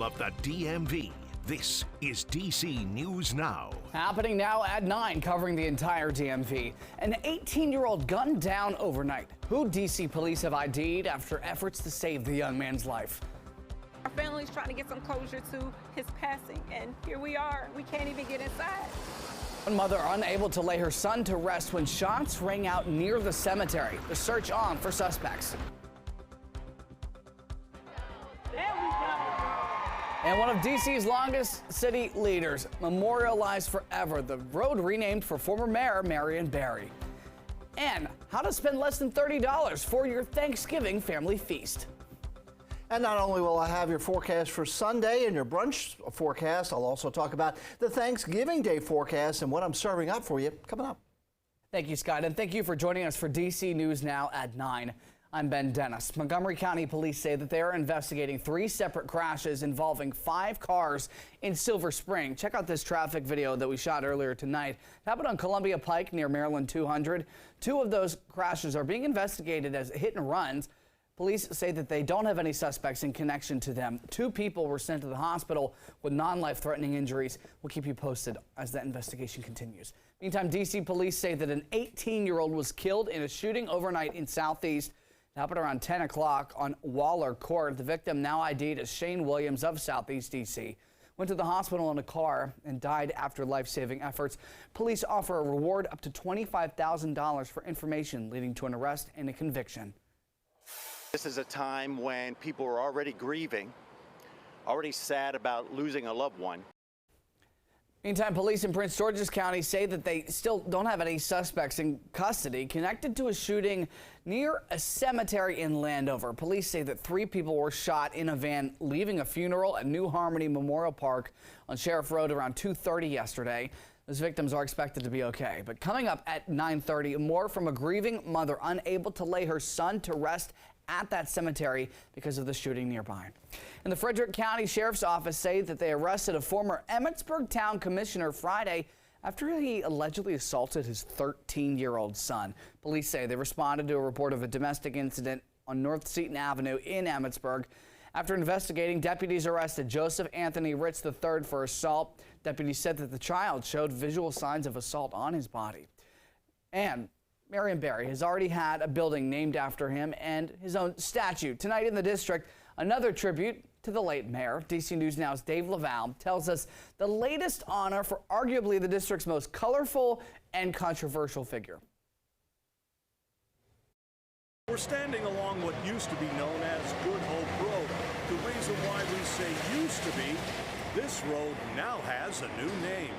Of the DMV. This is DC News Now. Happening now at 9, covering the entire DMV. An 18-year-old gunned down overnight. Who DC police have ID'd after efforts to save the young man's life. Our family's trying to get some closure to his passing, and here we are. We can't even get inside. One mother unable to lay her son to rest when shots rang out near the cemetery. The search on for suspects. And one of DC's longest city leaders memorialized forever, the road renamed for former Mayor Maryan Barry. And how to spend less than $30 for your Thanksgiving family feast. And not only will I have your forecast for Sunday and your brunch forecast, I'll also talk about the Thanksgiving Day forecast and what I'm serving up for you coming up. Thank you, Scott, and thank you for joining us for DC News Now at 9. I'm Ben Dennis. Montgomery County Police say that they are investigating 3 separate crashes involving 5 cars in Silver Spring. Check out this traffic video that we shot earlier tonight. It happened on Columbia Pike near Maryland 200. 2 of those crashes are being investigated as hit and runs. Police say that they don't have any suspects in connection to them. 2 people were sent to the hospital with non-life-threatening injuries. We'll keep you posted as that investigation continues. Meantime, DC police say that an 18-year-old was killed in a shooting overnight in Southeast. It happened around 10 o'clock on Waller Court. The victim, now ID'd as Shane Williams of Southeast DC, went to the hospital in a car and died after life-saving efforts. Police offer a reward up to $25,000 for information leading to an arrest and a conviction. This is a time when people are already grieving, already sad about losing a loved one. Meantime, police in Prince George's County say that they still don't have any suspects in custody connected to a shooting near a cemetery in Landover. Police say that 3 people were shot in a van leaving a funeral at New Harmony Memorial Park on Sheriff Road around 2:30 yesterday. Those victims are expected to be okay. But coming up at 9:30, more from a grieving mother unable to lay her son to rest at that cemetery because of the shooting nearby. And the Frederick County Sheriff's Office say that they arrested a former Emmitsburg Town Commissioner Friday after he allegedly assaulted his 13-year-old son. Police say they responded to a report of a domestic incident on North Seton Avenue in Emmitsburg. After investigating, deputies arrested Joseph Anthony Ritz III for assault. Deputies said that the child showed visual signs of assault on his body. And Maryan Barry has already had a building named after him and his own statue. Tonight in the district, another tribute to the late mayor. DC News Now's Dave Laval tells us the latest honor for arguably the district's most colorful and controversial figure. We're standing along what used to be known as Good Hope Road. The reason why we say used to be, this road now has a new name.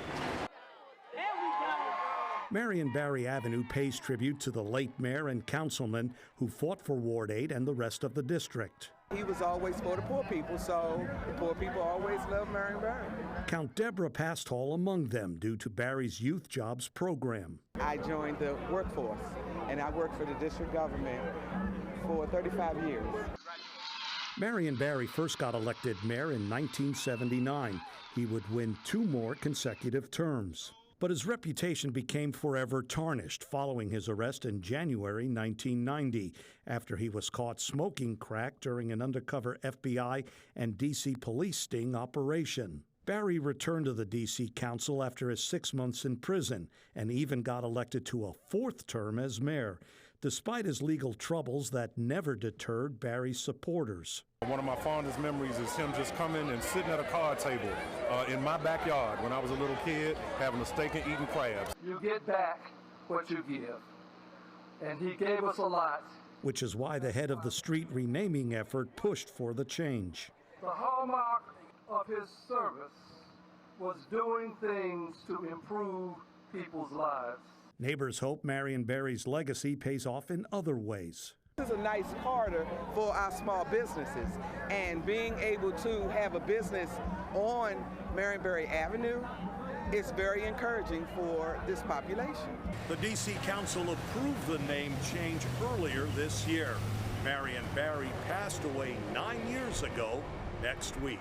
Maryan Barry Avenue pays tribute to the late mayor and councilman who fought for Ward 8 and the rest of the district. He was always for the poor people, so the poor people always loved Maryan Barry. Count Deborah Pastall among them due to Barry's Youth Jobs program. I joined the workforce, and I worked for the district government for 35 years. Maryan Barry first got elected mayor in 1979. He would win 2 more consecutive terms. But his reputation became forever tarnished following his arrest in January 1990 after he was caught smoking crack during an undercover FBI and D.C. police sting operation. Barry returned to the D.C. Council after his 6 months in prison and even got elected to a 4th term as mayor. Despite his legal troubles, that never deterred Barry's supporters. One of my fondest memories is him just coming and sitting at a card table in my backyard when I was a little kid, having a steak and eating crabs. You get back what you give, and he gave us a lot. Which is why the head of the street renaming effort pushed for the change. The hallmark of his service was doing things to improve people's lives. Neighbors hope Maryan Barry's legacy pays off in other ways. This is a nice corridor for our small businesses, and being able to have a business on Maryan Barry Avenue is very encouraging for this population. The D.C. Council approved the name change earlier this year. Maryan Barry passed away 9 years ago next week.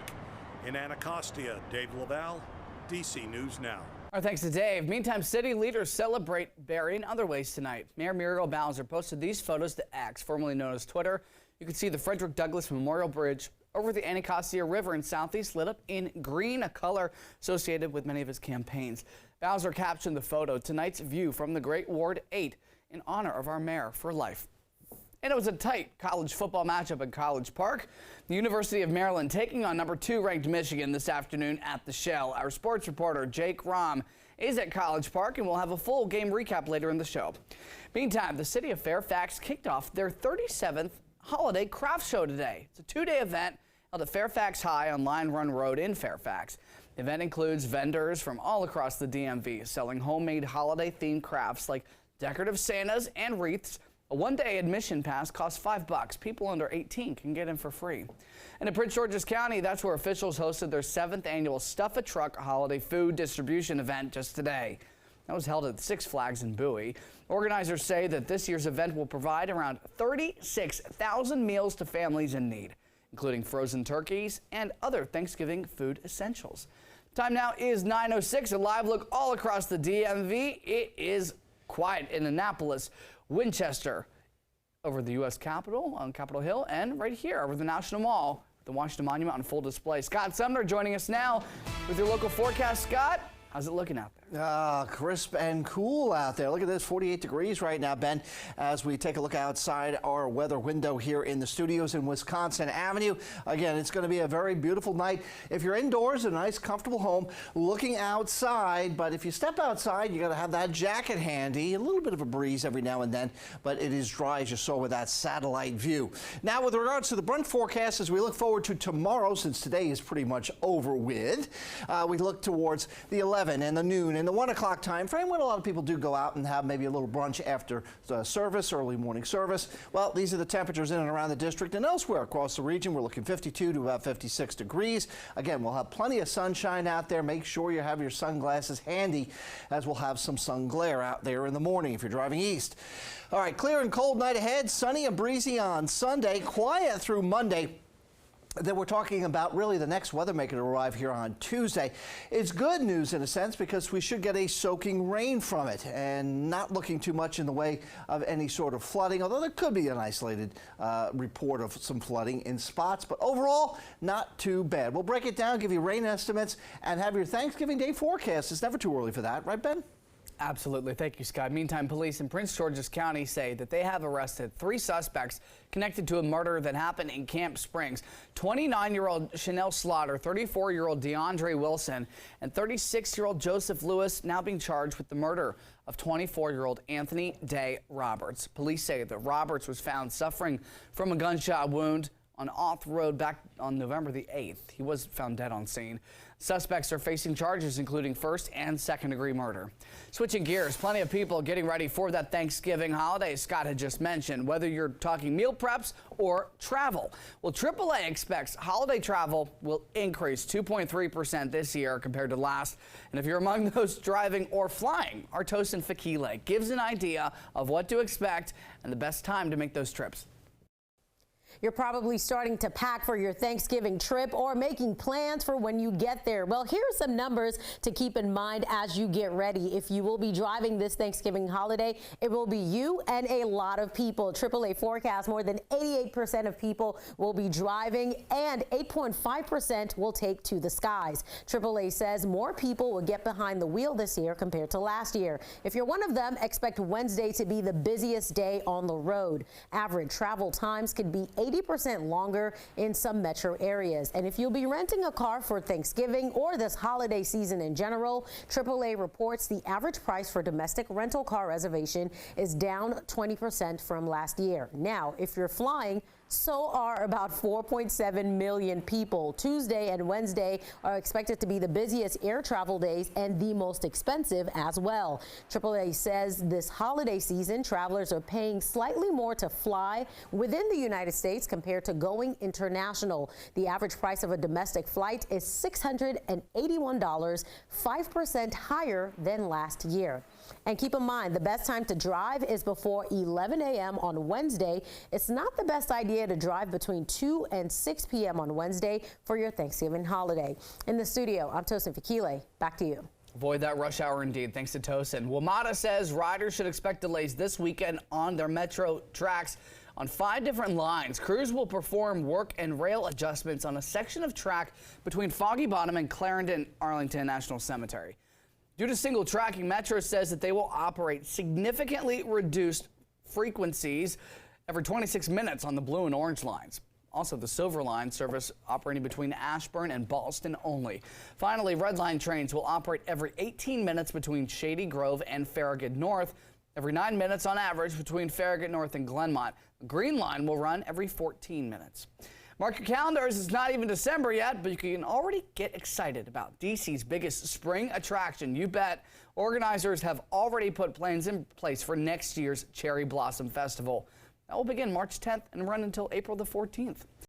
In Anacostia, Dave Laval, D.C. News Now. Our thanks to Dave. Meantime, city leaders celebrate Barry in other ways tonight. Mayor Miro Bowser posted these photos to X, formerly known as Twitter. You can see the Frederick Douglass Memorial Bridge over the Anacostia River in Southeast, lit up in green, a color associated with many of his campaigns. Bowser captioned the photo, "Tonight's view from the Great Ward 8 in honor of our mayor for life." And it was a tight college football matchup at College Park. The University of Maryland taking on number 2 ranked Michigan this afternoon at the Shell. Our sports reporter Jake Rom is at College Park, and we'll have a full game recap later in the show. Meantime, the city of Fairfax kicked off their 37th holiday craft show today. It's a 2-day event held at Fairfax High on Line Run Road in Fairfax. The event includes vendors from all across the DMV selling homemade holiday-themed crafts like decorative Santas and wreaths. A 1-day admission pass costs $5. People under 18 can get in for free. And in Prince George's County, that's where officials hosted their 7th annual Stuff a Truck holiday food distribution event just today. That was held at Six Flags in Bowie. Organizers say that this year's event will provide around 36,000 meals to families in need, including frozen turkeys and other Thanksgiving food essentials. Time now is 9:06. A live look all across the DMV. It is quiet in Annapolis, Winchester, over the U.S. Capitol on Capitol Hill, and right here over the National Mall, the Washington Monument on full display. Scott Sumner joining us now with your local forecast. Scott, how's it looking out there? Crisp and cool out there. Look at this, 48 degrees right now, Ben, as we take a look outside our weather window here in the studios in Wisconsin Avenue. Again, it's going to be a very beautiful night. If you're indoors, a nice, comfortable home, looking outside, but if you step outside, you got to have that jacket handy. A little bit of a breeze every now and then, but it is dry, as you saw with that satellite view. Now, with regards to the brunch forecast, as we look forward to tomorrow, since today is pretty much over with, we look towards the 11 and the noon in the 1 o'clock time frame, when a lot of people do go out and have maybe a little brunch after the service, early morning service. Well, these are the temperatures in and around the district and elsewhere across the region. We're looking 52 to about 56 degrees. Again, we'll have plenty of sunshine out there. Make sure you have your sunglasses handy, as we'll have some sun glare out there in the morning if you're driving east. All right, clear and cold night ahead. Sunny and breezy on Sunday, quiet through Monday. Then we're talking about really the next weather maker to arrive here on Tuesday. It's good news in a sense, because we should get a soaking rain from it, and not looking too much in the way of any sort of flooding, although there could be an isolated report of some flooding in spots, but overall not too bad. We'll break it down, give you rain estimates, and have your Thanksgiving Day forecast. It's never too early for that, right, Ben? Absolutely. Thank you, Scott. Meantime, police in Prince George's County say that they have arrested 3 suspects connected to a murder that happened in Camp Springs. 29-year-old Chanel Slaughter, 34-year-old DeAndre Wilson, and 36-year-old Joseph Lewis now being charged with the murder of 24-year-old Anthony Day Roberts. Police say that Roberts was found suffering from a gunshot wound on Auth Road back on November the 8th. He was found dead on scene. Suspects are facing charges including first and second-degree murder. Switching gears, plenty of people getting ready for that Thanksgiving holiday Scott had just mentioned, whether you're talking meal preps or travel. Well, AAA expects holiday travel will increase 2.3% this year compared to last. And if you're among those driving or flying, our Tosin Fakile gives an idea of what to expect and the best time to make those trips. You're probably starting to pack for your Thanksgiving trip or making plans for when you get there. Well, here are some numbers to keep in mind as you get ready. If you will be driving this Thanksgiving holiday, it will be you and a lot of people. AAA forecast more than 88% of people will be driving and 8.5% will take to the skies. AAA says more people will get behind the wheel this year compared to last year. If you're one of them, expect Wednesday to be the busiest day on the road. Average travel times could be 80% longer in some metro areas. And if you'll be renting a car for Thanksgiving or this holiday season in general, AAA reports the average price for domestic rental car reservation is down 20% from last year. Now, if you're flying, so are about 4.7 million people. Tuesday and Wednesday are expected to be the busiest air travel days and the most expensive as well. AAA says this holiday season, travelers are paying slightly more to fly within the United States compared to going international. The average price of a domestic flight is $681, 5% higher than last year. And keep in mind, the best time to drive is before 11 a.m. on Wednesday. It's not the best idea to drive between 2 and 6 p.m. on Wednesday for your Thanksgiving holiday. In the studio, I'm Tosin Fakile. Back to you. Avoid that rush hour indeed. Thanks to Tosin. WMATA says riders should expect delays this weekend on their metro tracks. On 5 different lines, crews will perform work and rail adjustments on a section of track between Foggy Bottom and Clarendon Arlington National Cemetery. Due to single tracking, Metro says that they will operate significantly reduced frequencies every 26 minutes on the blue and orange lines. Also, the Silver Line service operating between Ashburn and Ballston only. Finally, Red Line trains will operate every 18 minutes between Shady Grove and Farragut North, every 9 minutes on average between Farragut North and Glenmont. The Green Line will run every 14 minutes. Mark your calendars, it's not even December yet, but you can already get excited about DC's biggest spring attraction. You bet. Organizers have already put plans in place for next year's Cherry Blossom Festival. That will begin March 10th and run until April the 14th.